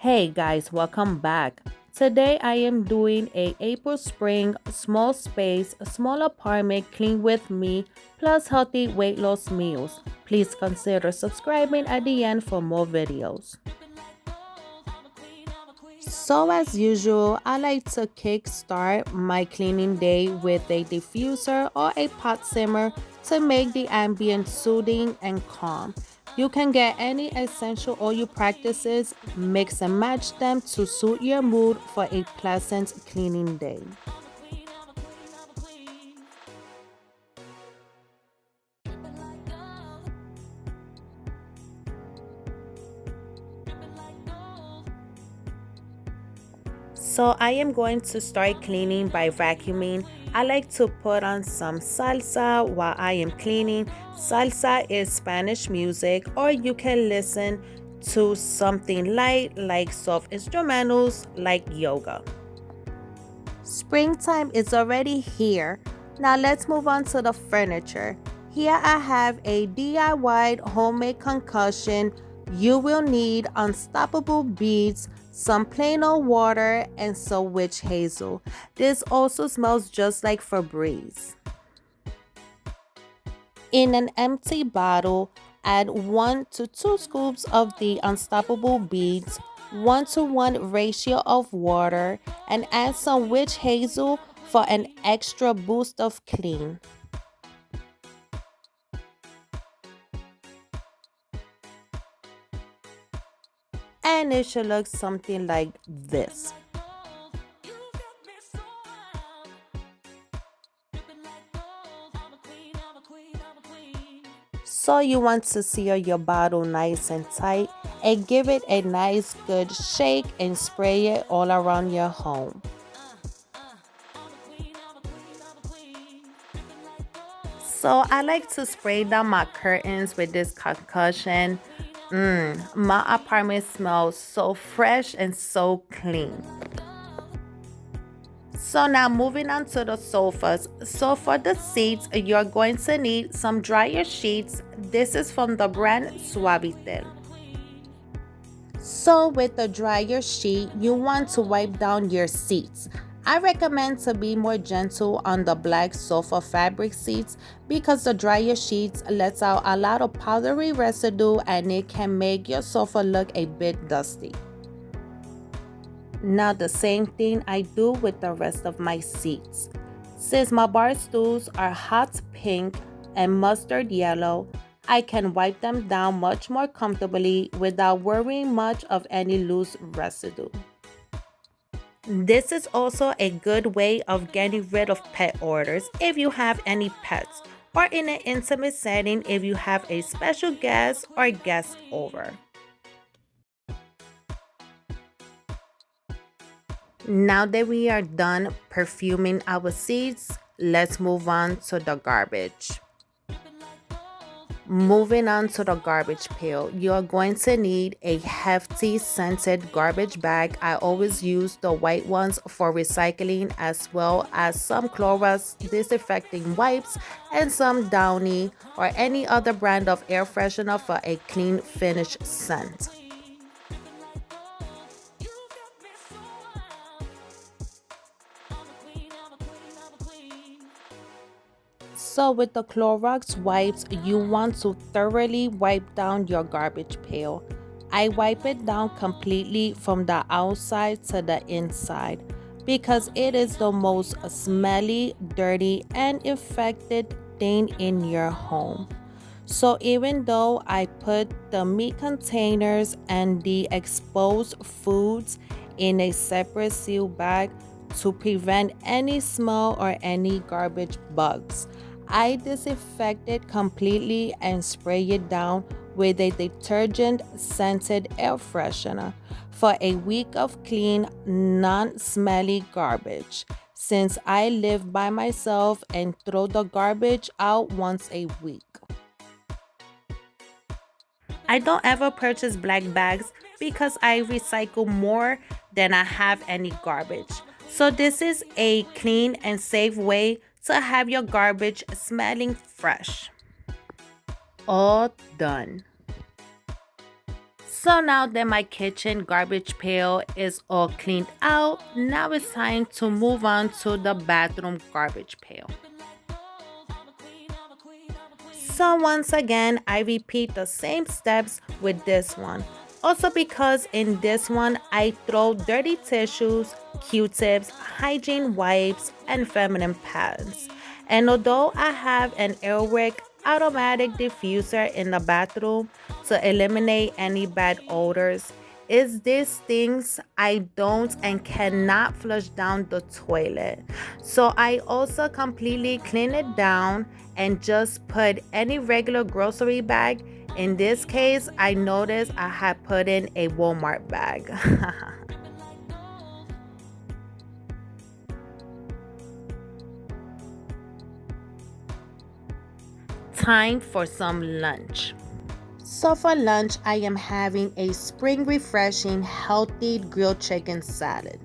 Hey guys, welcome back. Today I am doing a April Spring small space, small apartment clean with me plus healthy weight loss meals. Please consider subscribing at the end for more videos. So as usual, I like to kickstart my cleaning day with a diffuser or a pot simmer to make the ambience soothing and calm. You can get any essential oil practices, mix and match them to suit your mood for a pleasant cleaning day. So I am going to start cleaning by vacuuming. I like to put on some salsa while I am cleaning. Salsa is Spanish music, or you can listen to something light like soft instrumentals like yoga. Springtime is already here. Now let's move on to the furniture. Here I have a DIY homemade concussion. You will need unstoppable beads, some plain old water, and some witch hazel. This also smells just like Febreze. In an empty bottle, add 1 to 2 scoops of the unstoppable beads, 1-to-1 ratio of water, and add some witch hazel for an extra boost of clean. And it should look something like this. So you want to seal your bottle nice and tight and give it a nice good shake and spray it all around your home. So I like to spray down my curtains with this concussion. My apartment smells so fresh and so clean. So now moving on to the sofas. So for the seats, you're going to need some dryer sheets. This is from the brand Suavitel. So with the dryer sheet, you want to wipe down your seats. I recommend to be more gentle on the black sofa fabric seats because the dryer sheets lets out a lot of powdery residue and it can make your sofa look a bit dusty. Now the same thing I do with the rest of my seats. Since my bar stools are hot pink and mustard yellow, I can wipe them down much more comfortably without worrying much of any loose residue. This is also a good way of getting rid of pet odors if you have any pets, or in an intimate setting if you have a special guest or guest over. Now that we are done perfuming our seats, let's move on to the garbage. Moving on to the garbage pail, you're going to need a hefty scented garbage bag. I always use the white ones for recycling, as well as some Clorox disinfecting wipes and some Downy or any other brand of air freshener for a clean finish scent. So with the Clorox wipes, you want to thoroughly wipe down your garbage pail. I wipe it down completely from the outside to the inside because it is the most smelly, dirty, and infected thing in your home. So even though I put the meat containers and the exposed foods in a separate sealed bag to prevent any smell or any garbage bugs, I disinfect it completely and spray it down with a detergent scented air freshener for a week of clean, non-smelly garbage. Since I live by myself and throw the garbage out once a week. I don't ever purchase black bags because I recycle more than I have any garbage. So this is a clean and safe way to have your garbage smelling fresh. All done. So now that my kitchen garbage pail is all cleaned out, now it's time to move on to the bathroom garbage pail. So once again, I repeat the same steps with this one. Also because in this one, I throw dirty tissues, Q-tips, hygiene wipes, and feminine pads. And although I have an Airwick automatic diffuser in the bathroom to eliminate any bad odors, is these things I don't and cannot flush down the toilet. So I also completely clean it down and just put any regular grocery bag. In this case, I noticed I had put in a Walmart bag. Time for some lunch. So for lunch, I am having a spring refreshing healthy grilled chicken salad.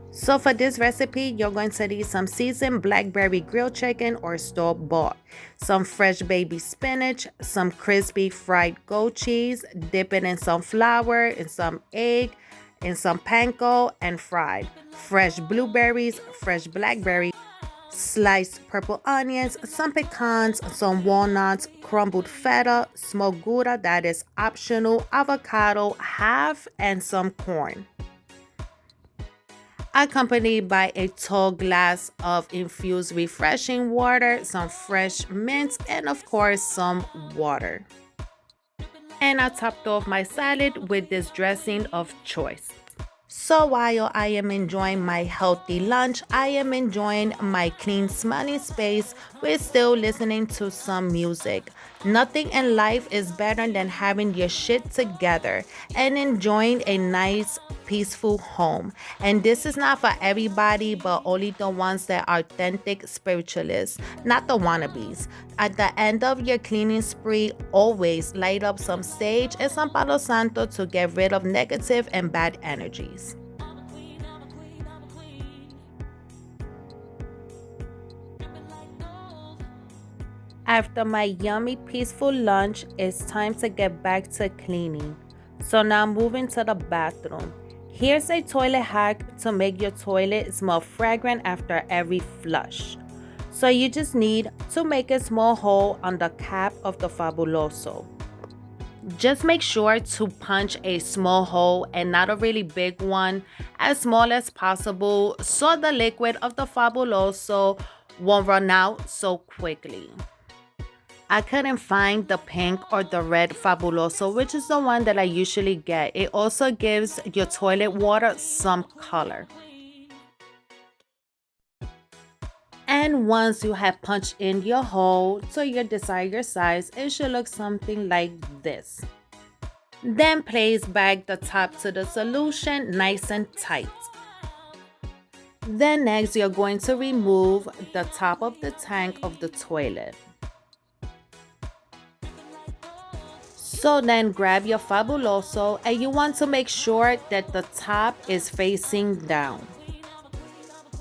So for this recipe, you're going to need some seasoned blackberry grilled chicken or store-bought, some fresh baby spinach, some crispy fried goat cheese, dip it in some flour, in some egg, in some panko, and fried. Fresh blueberries, fresh blackberries, sliced purple onions, some pecans, some walnuts, crumbled feta, smoked gouda that is optional, avocado, half, and some corn. Accompanied by a tall glass of infused refreshing water, some fresh mint, and of course some water. And I topped off my salad with this dressing of choice. So while I am enjoying my healthy lunch, I am enjoying my clean, smelling space with still listening to some music. Nothing in life is better than having your shit together and enjoying a nice, peaceful home. And this is not for everybody, but only the ones that are authentic spiritualists, not the wannabes. At the end of your cleaning spree, always light up some sage and some Palo Santo to get rid of negative and bad energies. After my yummy, peaceful lunch, it's time to get back to cleaning. So now moving to the bathroom. Here's a toilet hack to make your toilet smell fragrant after every flush. So you just need to make a small hole on the cap of the Fabuloso. Just make sure to punch a small hole and not a really big one, as small as possible, so the liquid of the Fabuloso won't run out so quickly. I couldn't find the pink or the red Fabuloso, which is the one that I usually get. It also gives your toilet water some color. And once you have punched in your hole to your desired size, it should look something like this. Then place back the top to the solution nice and tight. Then next you're going to remove the top of the tank of the toilet. So then grab your Fabuloso and you want to make sure that the top is facing down.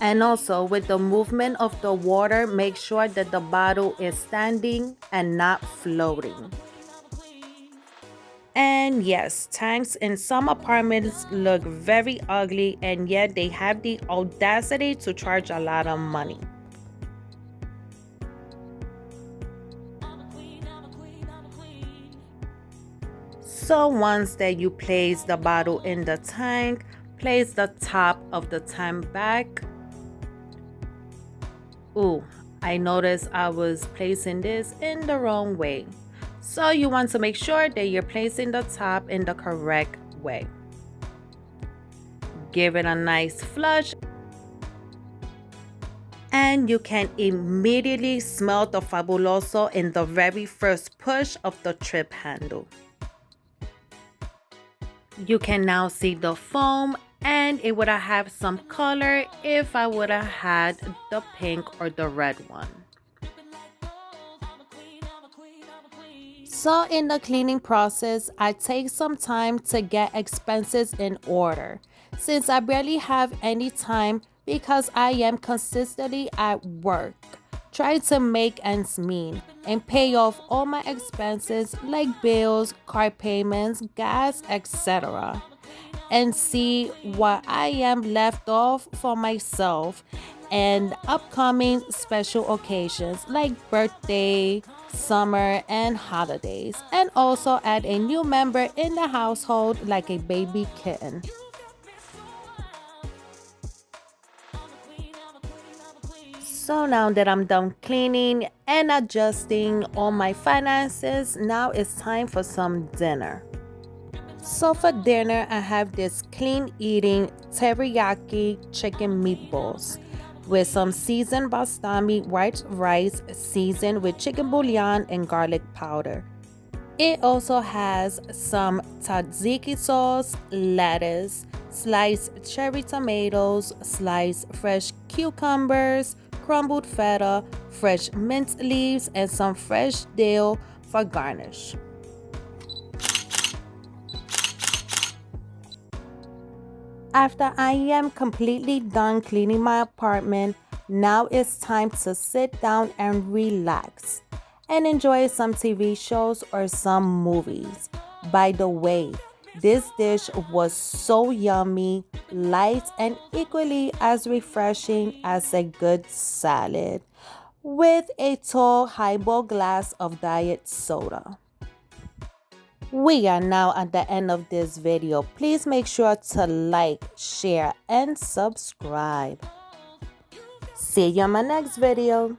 And also with the movement of the water, make sure that the bottle is standing and not floating. And yes, tanks in some apartments look very ugly, and yet they have the audacity to charge a lot of money. So once that you place the bottle in the tank, place the top of the tank back. Ooh, I noticed I was placing this in the wrong way. So you want to make sure that you're placing the top in the correct way. Give it a nice flush. And you can immediately smell the Fabuloso in the very first push of the trip handle. You can now see the foam, and it would have some color if I would have had the pink or the red one. So in the cleaning process, I take some time to get expenses in order, since I barely have any time because I am consistently at work. try to make ends meet, and pay off all my expenses like bills, car payments, gas, etc., and see what I am left off for myself and upcoming special occasions like birthday, summer, and holidays, and also add a new member in the household like a baby kitten. So now that I'm done cleaning and adjusting all my finances, now it's time for some dinner. So for dinner, I have this clean eating teriyaki chicken meatballs with some seasoned basmati white rice seasoned with chicken bouillon and garlic powder. It also has some tzatziki sauce, lettuce, sliced cherry tomatoes, sliced fresh cucumbers, crumbled feta, fresh mint leaves, and some fresh dill for garnish. After I am completely done cleaning my apartment, now it's time to sit down and relax and enjoy some TV shows or some movies. By the way, this dish was so yummy, light, and equally as refreshing as a good salad with a tall highball glass of diet soda. We are now at the end of this video. Please make sure to like, share, and subscribe. See you in my next video.